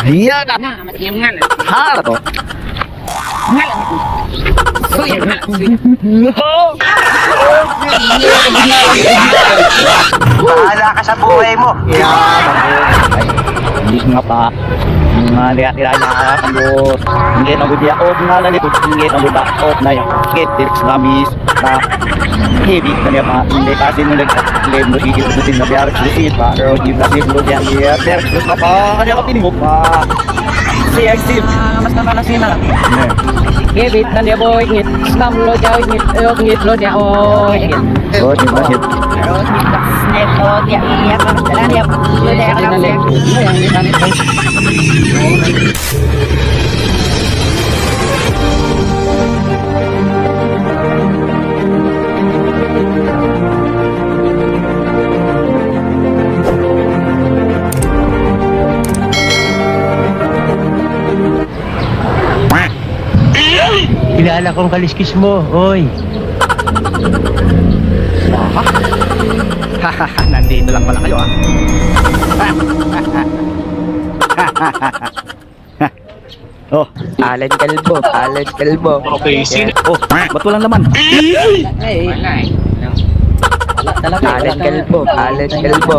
Iya na. Na, masiyam nga na. Hara to. Nga lang. Suya nga lang. Suya. Bahala ka sa buhay mo. Yan. Ay, hindi nga pa. Mga lihat-lihat na kambos. Hindi na gudi ako. Nga lang ito. Hindi na gudi ako. Na yung ketiks namis. Na heavy. Kanya pa. Hindi kasi nung nag-live mo. Sige ko din na biyarik lusit pa. Pero hindi na live mo diyan. Biyarik lusit pa pa. Kanya ka pinimok pa. Si Exil. Mas naman na sina. Ne. Gebit na dia boy. Ngit. Slam lo dia. Ngit. Ngit lo dia. Oh. Oh, di ba? Terus neto dia iya kan jalan dia. Lo dia kan dia. Yang kita nih. Kilala kong kaliskis mo, oy. Hahaha, nandito lang pala kayo ah. Oh, Alan Kalbo, Alan Kalbo. Okay, sino? oh, ba't walang laman? Eh, wala eh. Wala talaga. Alan Kalbo, Alan Kalbo.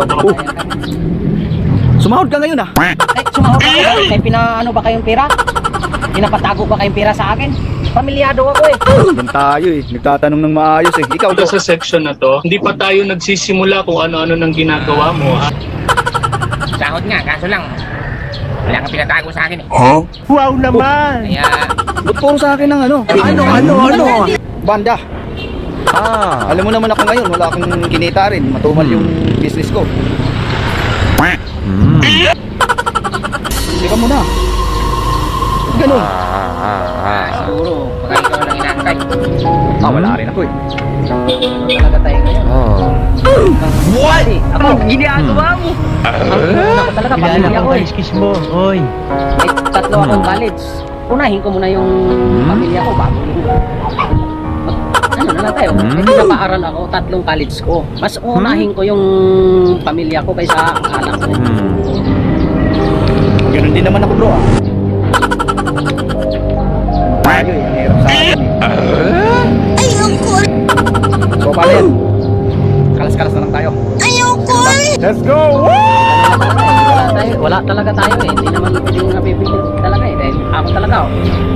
Sumahod ka ngayon ah. Eh, sumahod ka ba? May pinaano ba kayong pera? Pinapatago ba kayong pera sa akin? Pamilyado ako eh. Yan tayo eh, nagtatanong ng maayos eh. Ikaw Ito sa section na to, hindi pa tayo nagsisimula kung ano-ano nang ginagawa mo. Sahod nga, kaso lang. Wala kang pinatago sa akin eh. Wow naman! Kaya, ba't puro sa akin ng ano? Ano? Banda. Ah. Alam mo naman ako ngayon, wala akong kinita rin. Matumal yung business ko. Hindi ka muna. Ganun. siguro, baka ikaw lang inaantay. Wala rin ako eh. Talaga tayo ngayon. What? Ako, ginagawa mo. Talaga, Kilala pamilya kong ko eh. kaliskis mo, oy. May tatlo akong college. Unahin ko muna yung pamilya ko bago yung... Ano na lang tayo? May pinapaaral ako, tatlong college ko. Mas unahin ko yung pamilya ko kaysa anak ko. Ganun din naman ako bro ah. Tayo eh, ang hirap sa akin eh. So paano yan? Kalas-kalas na lang tayo. Let's go! Wala talaga tayo eh. Hindi naman pwedeng nabibigyan talaga eh. Dahil ako talaga oh.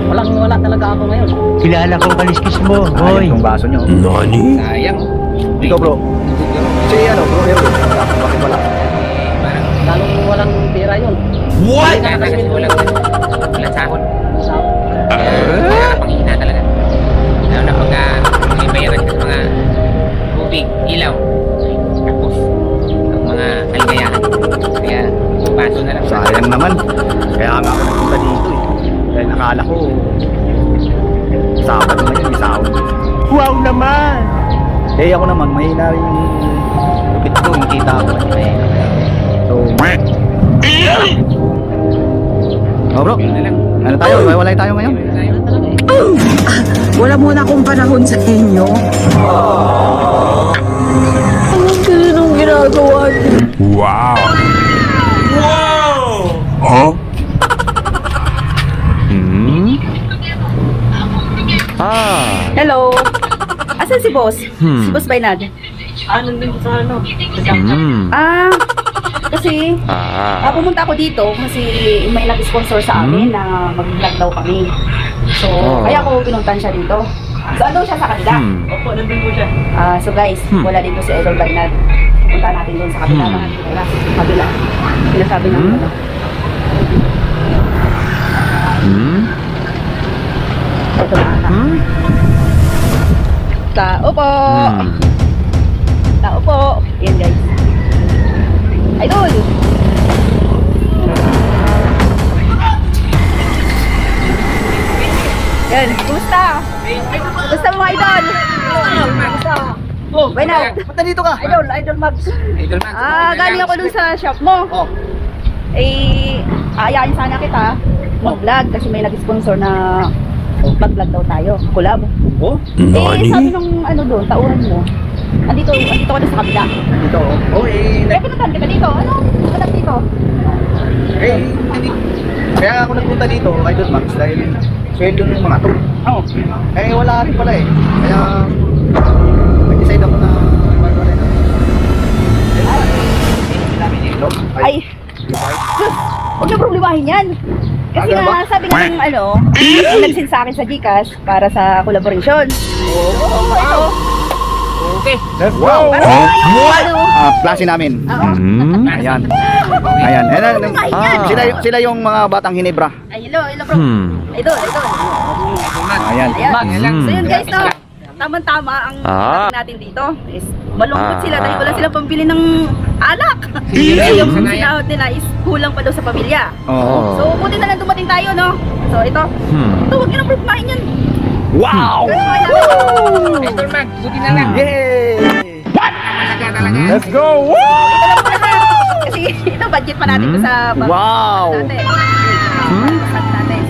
Wala talaga ako ngayon. Kilala kong kaliskis mo, oy. Ayun yung baso nyo. Sayang. Ikaw bro. Si ano bro, Erwin. Bakit wala? Parang lalong walang pera yun. What? Kaya kasi walang sahod. Kaya panghina talaga. Lalo na pag may bayaran ka sa mga tubig, ilaw, tapos ang mga kaligayahan. Kaya baso na lang. Sayang naman. Kaya nga ako nagpunta dito eh. Dahil nakala ko Sabado na yun, isawag. Wow naman! Eh ako naman, mahina rin yung lupit ko, yung kita ko. So, oh bro, Yun na lang. ano tayo? Walay tayo ngayon? Tayo na talaga eh. Wala muna akong panahon sa inyo. Anong ganun ginagawa niyo? Hello? Asan si boss? Si boss Bainad? Nandun sa ano? Kasi pumunta ako dito kasi may nag-sponsor sa amin na mag-vlog daw kami. So, kaya ako pinuntan siya dito. So, ano siya sa kanila? Opo, nandun po siya. So guys, wala dito si Idol Bainad. Punta natin doon sa kabila. Kabila. Sinasabi ng ano. Ito na. Tao po! Tao po! Yan guys. Idol! Yan, kumusta? Kumusta mga idol? Kumusta? Oh, Bainad! Ba't nandito ka? Idol Mags. Idol Max. Galing ako dun sa shop mo. Oh. Aayain sana kita mag-vlog kasi may nag-sponsor na mag-vlog daw tayo. Collab. Oh? Sabi nung ano doon, tauhan mo. Andito ka na sa kabila. Dito. Oh, Pinuntahan kita dito. Ano? Pinuntahan dito. hindi Kaya ako nagpunta dito, Idol Max, dahil sweldo ng mga to. Oh. Eh, wala rin pala eh. Kaya, nag-decide ako na magwalay na. Ay. Huwag na problemahin yan. Kasi Ano ba? nga, sabi nga ng nag-send sa akin sa Gcash para sa collaboration. Oo, ito. Okay. Let's Wow! go! Klase namin. Oo. Ayan. Ayan. Sila yung mga batang Hinebra. Ay, hello bro. Idol. Ayan. Ayan. So yun guys, no? Tama-tama ang natin dito is malungkot sila dahil wala silang pambili ng alak. Kasi yung sinahod nila is kulang pa daw sa pamilya. Oo. So buti na lang dumating tayo, no? So ito, huwag nyo nang problemahin yan. Wow! Idol Mag, buti na lang. Yay! Talaga talaga. Let's go! Ito lang pala na. Kasi ito budget pa natin to sa Wow! natin. Natin.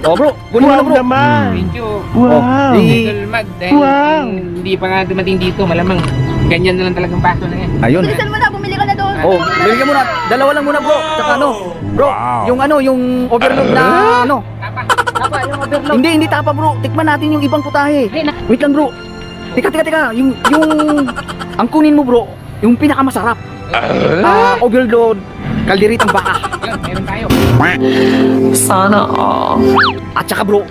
Oh bro, kunin mo na Wow bro. naman! Thank you. Wow! Idol Mag, dahil Wow. hindi pa nga dumating dito, malamang ganyan na lang talagang paso na yan. Ayun. Bilisan mo na, bumili ka na doon. Oh, bili ka muna. Dalawa lang muna bro. Tsaka ano? Bro, yung overload na ano? Apa, yung overload. Hindi tapa bro. Tikman natin yung ibang putahe. Wait lang bro. Teka. Yung ang kunin mo bro, yung pinakamasarap. Overload, kalderitang baka. Yun, meron tayo. Sana all. At saka bro,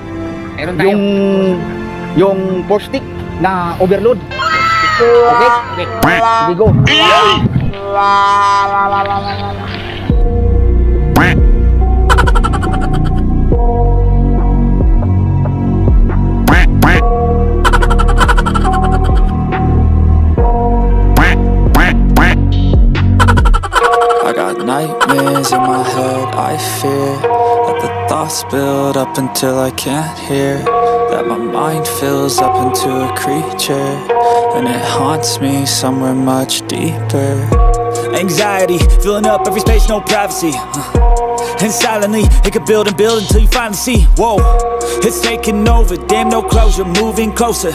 Meron tayo. yung pork stick na overload. Okay? Okay. Sige go. I got nightmares in my head, I fear that the thoughts build up until I can't hear, that my mind fills up into a creature, and it haunts me somewhere much deeper. Anxiety, filling up every space, no privacy. And silently, it could build and build until you finally see. Whoa, it's taking over, damn no closure, moving closer.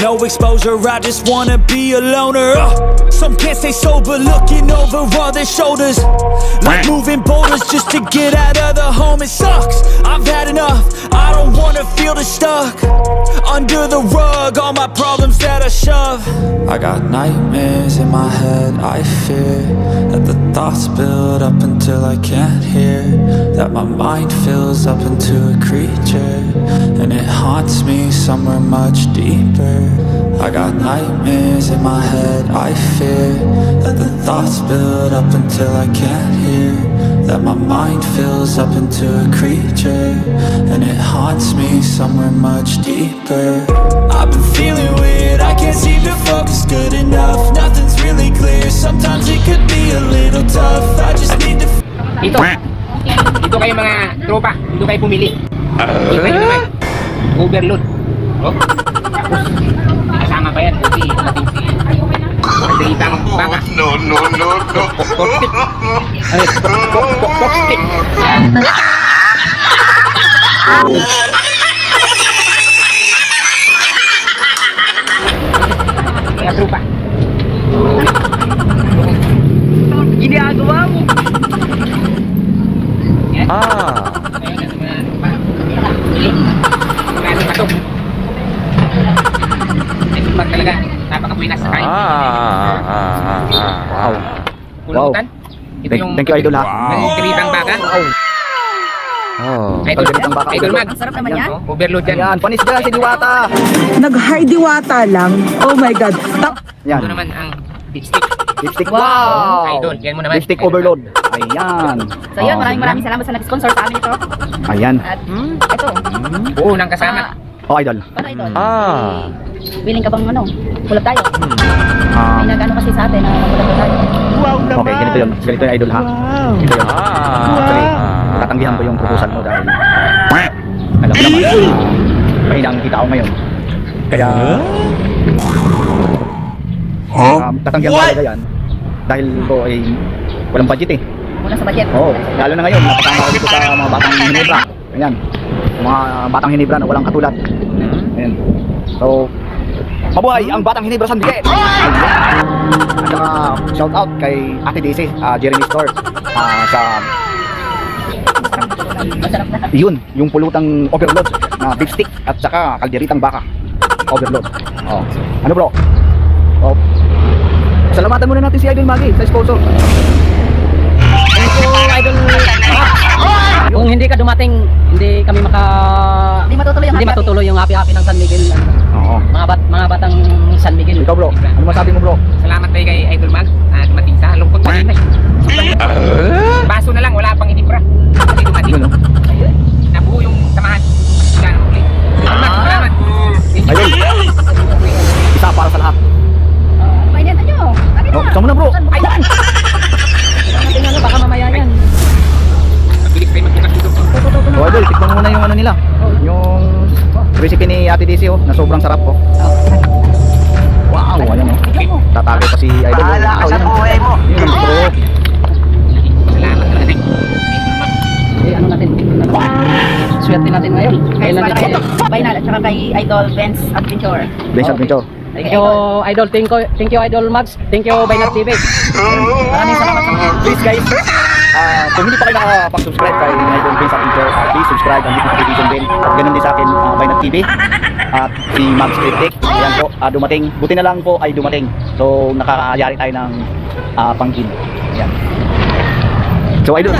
No exposure, I just wanna be a loner. Some can't stay sober, looking over all their shoulders, like moving boulders just to get out of the home. It sucks, I've had enough, I don't wanna feel the stuck under the rug, all my problems that I shove. I got nightmares in my head, I fear that the thoughts build up until I can't hear, that my mind fills up into a creature, and it haunts me somewhere much deeper. I got nightmares in my head, I fear that the thoughts build up until I can't hear, that my mind fills up into a creature, and it haunts me somewhere much deeper. I've been feeling weird, I can't seem to focus good enough, nothing's really clear, sometimes it could be a little tough, I just need to Dito kayo mga tropa, dito kayo pumili. Dito kayo naman. Overload. Oh. Tapos, kasama pa yan. Kasi, natin si Kalderita ng baka. No. Pork stick. Ay, pork stick. Mga tropa. Ginagawa mo. Pag talaga, napakabuinas sa kain. Wow. Pulutan. Ito yung Thank you idol ha. Kalderitang baka. Idol, Kalderitang baka. idol Mag. Ang sarap naman yan. Overload yan. Ayan, panis dyan si Diwata. Nag-high diwata lang. Oh my God. Ayan, Ito naman ang lipstick. lipstick. Wow. Idol, yan mo naman. Lipstick overload. Ayan. So yun, maraming salamat sa nag-sponsor sa amin ito. Ayan. At ito. Buo ng kasama. Oh idol. Paano ito? Willing ka bang kulab tayo? Ah, May nag-ano kasi sa atin na kulab tayo. Wow naman! okay, ganito yun. Ganito yun idol ha. Wow! Ito yun. Actually, tatanggihan ko yung proposal mo dahil alam ko naman, mahina ang kita ko ngayon. Kaya, tatanggihan ko talaga yan. Dahil ko ay walang budget eh. Muna sa budget. Oo, lalo na ngayon, napasama ko dito sa mga batang Hinebra. Ayan, mga batang Hinebra na walang katulad. Ayan. So, mabuhay ang batang Hinebra San Miguel! Ayan. At saka, shout out kay Ate Daisy, Jeremy Store, sa Yun, yung pulutang overload na beef stick at saka kalderitang baka. Overload. Oh. Ano bro? Oh. Salamatan muna natin si Idol Maggie sa sponsor. Thank you, Idol. Kung hindi ka dumating, hindi kami hindi matutuloy yung happy-happy ng San Miguel. Oo. Mga batang San Miguel. Ikaw bro, ano masabi mo bro? Salamat tayo kay Idol Mag. Dumating sa lungkot pa rin. Baso na lang, wala pang inibra. Kasi dumating. Yun, no? Nabuo yung samahan. Gano'n ulit. Salamat. Idol, isa para sa lahat. Mainit nyo. Oh, saan mo na bro? Ayan. Baka mamaya yan. Bilis tayo magbukas dito. Oh, Idol, tikman mo muna yung ano nila. Yung recipe ni Ate Daisy oh, na sobrang sarap oh. Wow, ayan oh. Tatagay pa si Idol. Bahala ka sa buhay mo. Yun ang bro. Salamat talaga. Ano natin? Swerte natin ngayon. Guys, para kay Kailan Bainal at saka kay Idol Benz Adventure. Ben's Adventure. Thank you, Idol. Thank you, Idol Mags. Thank you, Bainat TV. Maraming salamat sa mga. Please guys, kung hindi pa kayo nakapag-subscribe kay Idol Ben's Adventure, please subscribe and hit notification bell. At ganun din sa akin, Bainat TV. At si Mags Cryptic. Ayan po, dumating. Buti na lang po ay dumating. So, nakakayari tayo ng panggin. Ayan. So, Idol.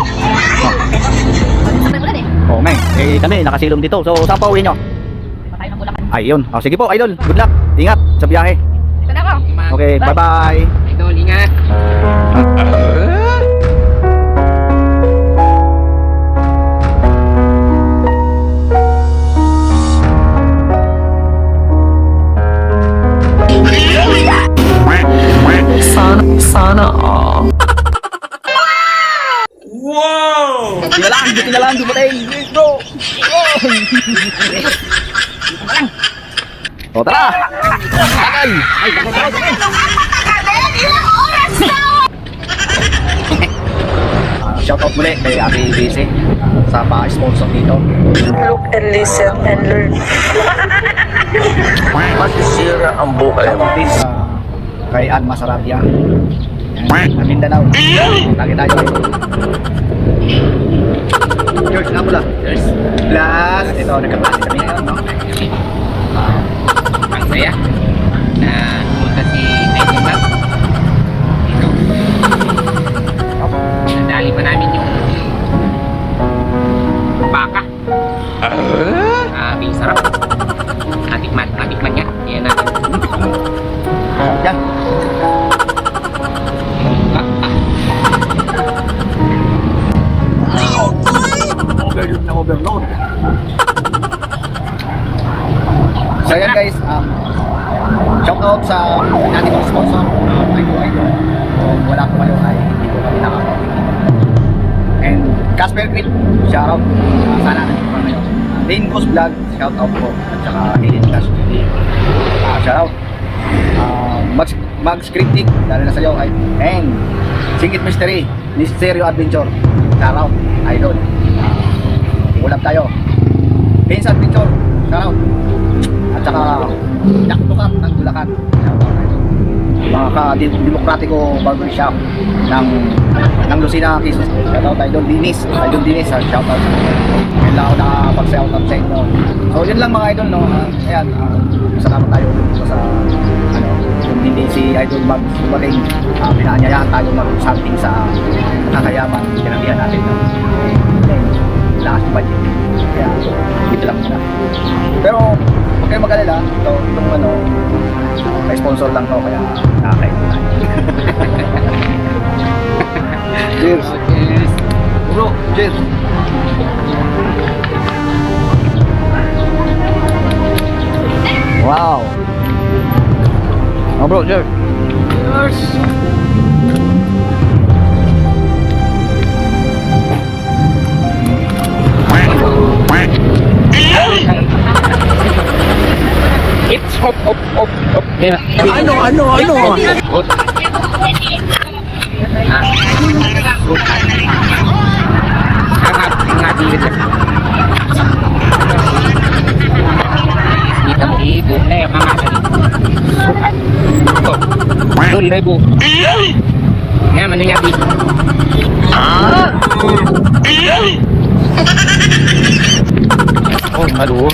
Oh, may. Kami, nakasilom dito. So, saan pa uwi nyo? Patay ng Bulacan. Ayun. Oh, sige po, Idol. Good luck. Ingat sa biyahe. Ito na ako. Okay, bye-bye. Idol, ingat. Sana all. Buti na lang, dumating. Yes, bro. O, tara. Tagay. Ay, shout out muli kay Ate Daisy sa pa-sponsor dito. Look and listen and learn. Masisira ang buhay mo. Kay Ann Masarapia. Ang Mindanao. Lagi tayo. George, nga pula. Cheers. Plus, ito, nagkaklase kami ngayon, no? Ang saya na pumunta si Idol Mag. Dito. Nadali pa namin yung baka. Sabi, sarap. Natikman niya. Yan natin. Yan. Overload na overload. So yan guys, shout out sa ating mga sponsor. Idol. Kung wala po kayo ay hindi ko kami nakakapagpigil. And Casper Grip, shout out. Sana nagpapal kayo. Lane Goose Vlog, shout out po. At saka Hidden Cash TV. Shout out. Mags Cryptic, lalo na sa'yo. And Singit Mystery, Mysterio Adventure. Shout out, Idol. Ulap tayo. Ben's Adventure, shout out. At saka Jack Tukat ng Bulacan, shout out, Idol. Mga ka-demokratiko barbershop ng Lucena, Quezon. Shout out, Idol Dinis. Idol Dinis, shout out. Kaya lang ako nakapag-shout out sa inyo. So yun lang mga idol, no? Ayan, salamat tayo dito sa kung hindi si Idol Mag dumating, pinaanyayahan tayo mag-something sa kakayaman, pinabihan natin, no? Last budget. Kaya dito lang muna. Pero huwag kayo mag-alala, itong may sponsor lang to, kaya nakakain tayo. Cheers! Cheers. Bro, cheers! Wow! Oh bro, cheers! Cheers! It's hop. Yeah. Ano? Kita mo ibo na yung mga Doon na ibo. Ngayon, ano niya, Aduh.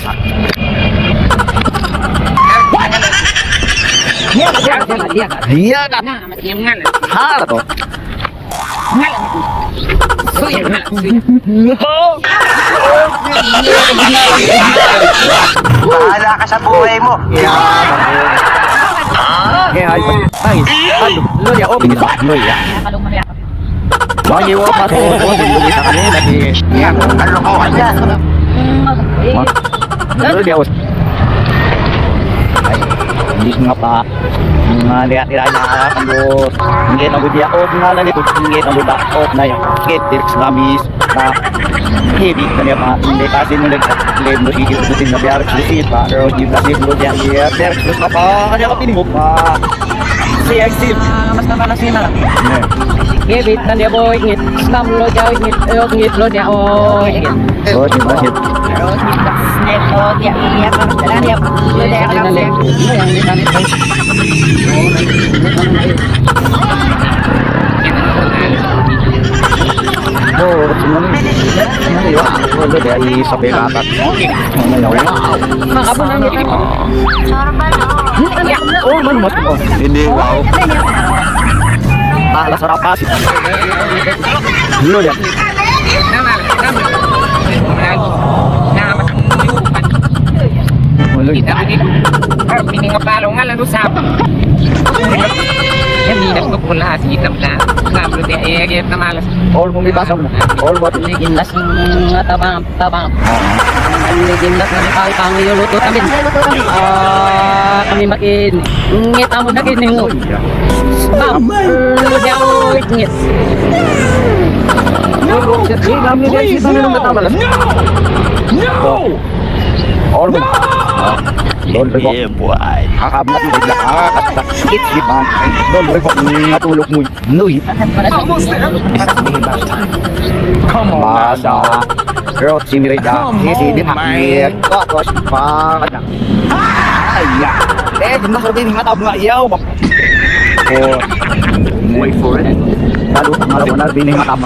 Iya kan? Hal to. Bahala ka sa buhay mo. Aduh, lu ya ini tak lu ya. Lagi wo pas lu bisa kan lagi. Ya, Kalokohan yan. lu dia us. Hindi nga pa lihat-lihatnya tembus ngit ang dia od nga lang ito ngit ang budak od na yung ngit dirks namis na heavy kanya pa hindi kasi nung nag-claim no higit ito din na biyar kasi pa pero di kasi bro dia dia dirks na pa kanya ka pinimok pa si exit Mas na panas na. Gebit na dia boy ngit. Stam lo jauh ngit. Ngit lo dia oh ngit. oh di mana Ito, dia harus jalan dia. Lu dia Yang di sana itu. oh semuanya ya oh lu dari sampai ke atas Makapun na ngit. oh mana mas oh ini wow ah lasar apa sih lu ya Kita ini ngepalo nga lang usap. Yan hindi na pula si itam na. Ngablo dia eh na malas. all mo may pasok mo all mo Gindas ng tabang. Gindas ng pang niluluto kami. Kami makin ngit amo na kini mo. Bam. Lo dia oh ngit. all mo Don boy. Hakab na tulog na kakata. Skit di ba? Don boy natulog mo. Nuy. Come on. Masa. Girl, si Mirida. Si di makir. Tapos pa. Ay ya. Di mas sabi ni matab nga iyaw. Oh. Wait for it. Lalu malam na bining matab.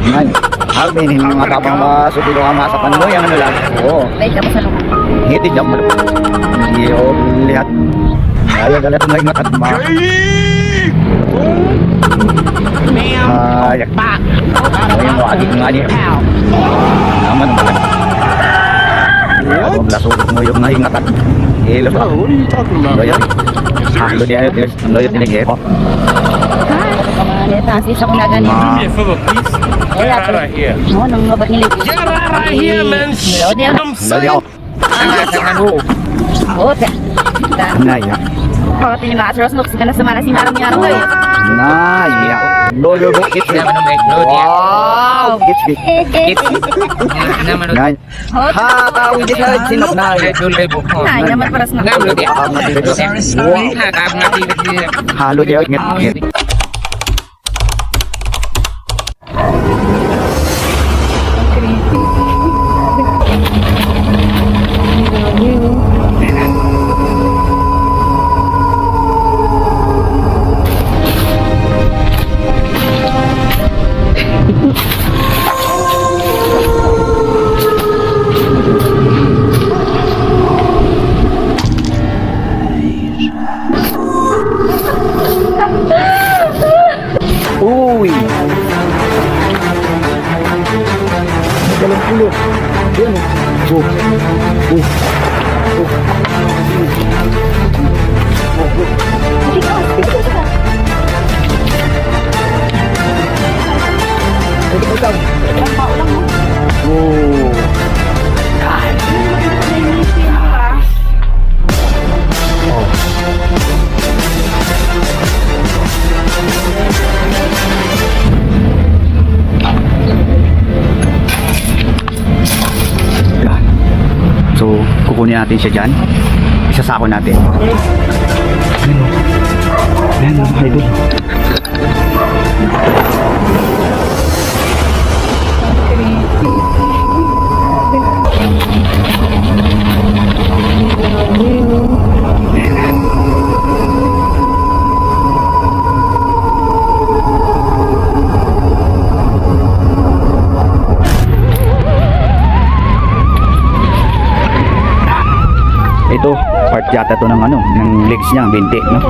Ngayon. Alvin, hindi mga tabang masutulungan sa panoy ang ano lang. Oo. Wait, tapos ano? Hitid lang mo. Hindi o lihat. Ayaw galat mo yung matagma. Ayak. Ayun mo, agig nga niya. Naman mo lang. Ayaw mo lasugod mo yung nahingatag. Hilo ba? Loyal. Halo dia, loyal tinigay ko. Tasis ako na ganyan. Wala ko. No, nang mabat nilig. Get out of here, man. Loyal. Ote. Naya. Kalau tingin na atros looks ka na sa mana si Marang Yarang ko. Naya. Loyal mo it. Wow. It's Naman Naya. Ha, tawi di sa sinok na. Nah, nyaman paras na. Ngablo dia. Wow. Hakab na dia. Halo dia inget. Uy. Dalam pulo. Yan. So, kukunin natin siya dyan. Isasako natin. Ayan o, idol. yata to ng ano, ng legs niya, 20, no?